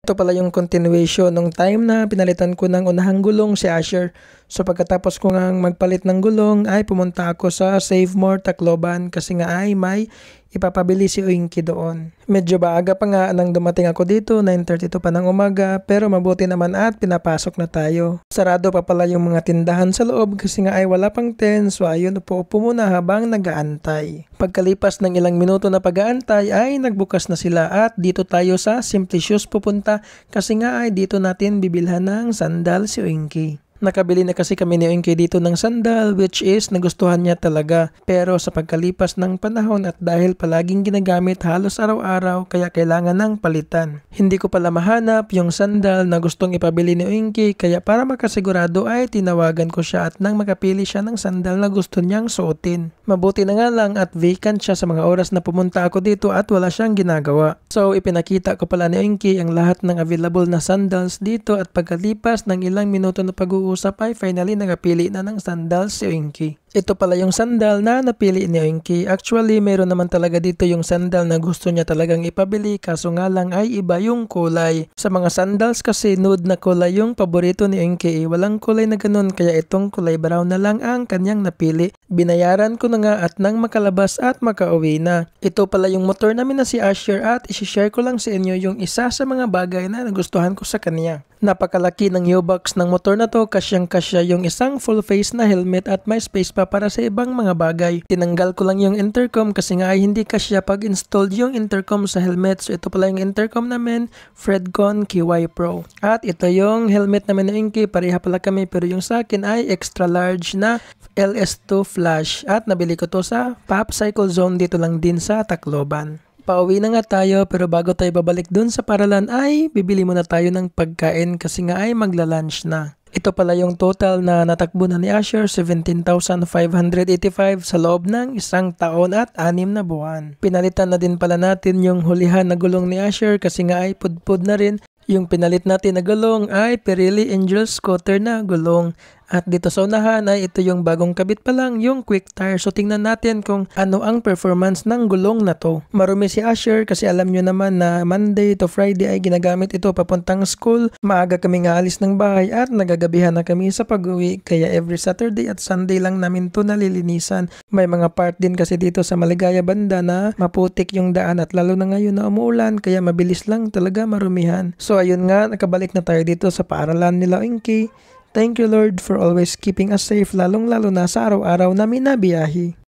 Ito pala yung continuation nung time na pinalitan ko ng unahang gulong si Asher. So pagkatapos ko ngang magpalit ng gulong ay pumunta ako sa Save More Tacloban kasi nga ay may ipapabili si Winky doon. Medyo maaga pa nga nang dumating ako dito, 9:32 pa ng umaga, pero mabuti naman at pinapasok na tayo. Sarado pa pala yung mga tindahan sa loob kasi nga ay wala pang 10, so ayun, upo muna habang nag-aantay. Pagkalipas ng ilang minuto na pag-aantay ay nagbukas na sila at dito tayo sa Simply Shoes pupunta kasi nga ay dito natin bibilhan ng sandal si Winky. Nakabili na kasi kami ni Winky dito ng sandal which is nagustuhan niya talaga. Pero sa pagkalipas ng panahon at dahil palaging ginagamit halos araw-araw kaya kailangan ng palitan. Hindi ko pala mahanap yung sandal na gustong ipabili ni Winky kaya para makasigurado ay tinawagan ko siya at nang makapili siya ng sandal na gusto niyang suotin. Mabuti na nga lang at vacant siya sa mga oras na pumunta ako dito at wala siyang ginagawa. So ipinakita ko pala ni Winky ang lahat ng available na sandals dito at pagkalipas ng ilang minuto na pag-uusap ay finally nakapili na ng sandals si Winky. Ito pala yung sandal na napili ni Winky. Actually, mayroon naman talaga dito yung sandal na gusto niya talagang ipabili kaso nga lang ay iba yung kulay. Sa mga sandals kasi nude na kulay yung paborito ni Winky. Walang kulay na ganun kaya itong kulay brown na lang ang kanyang napili. Binayaran ko na nga at nang makalabas at makauwi na. Ito pala yung motor namin na si Asher at isishare ko lang sa inyo yung isa sa mga bagay na nagustuhan ko sa kanya. Napakalaki ng U-box ng motor na to, kasyang-kasya yung isang full face na helmet at may space pa para sa ibang mga bagay. Tinanggal ko lang yung intercom kasi nga ay hindi kasya pag installed yung intercom sa helmet. So ito pala yung intercom namin, Fredcon KY Pro. At ito yung helmet namin na Winky, pareha pala kami pero yung sa akin ay extra large na LS2 flash at nabili ko to sa Pop Cycle Zone dito lang din sa Tacloban. Pauwi na nga tayo pero bago tayo babalik dun sa paralan ay bibili muna tayo ng pagkain kasi nga ay magla-lunch na. Ito pala yung total na natakbo na ni Asher, 17,585 sa loob ng isang taon at 6 na buwan. Pinalitan na din pala natin yung hulihan na gulong ni Asher kasi nga ay pudpud na rin. Yung pinalit natin na gulong ay Pirelli Angel Scooter na gulong. At dito sa unahan ay ito yung bagong kabit pa lang, yung quick tire. So tingnan natin kung ano ang performance ng gulong na to. Marumi si Asher kasi alam nyo naman na Monday to Friday ay ginagamit ito papuntang school. Maaga kami nga alis ng bahay at nagagabihan na kami sa pag-uwi. Kaya every Saturday at Sunday lang namin to nalilinisan. May mga part din kasi dito sa Maligaya banda na maputik yung daan at lalo na ngayon na umuulan kaya mabilis lang talaga marumihan. So ayun nga, nakabalik na tayo dito sa paaralan nila Winky. Thank you Lord for always keeping us safe lalong-lalo na sa araw-araw namin na biyahe.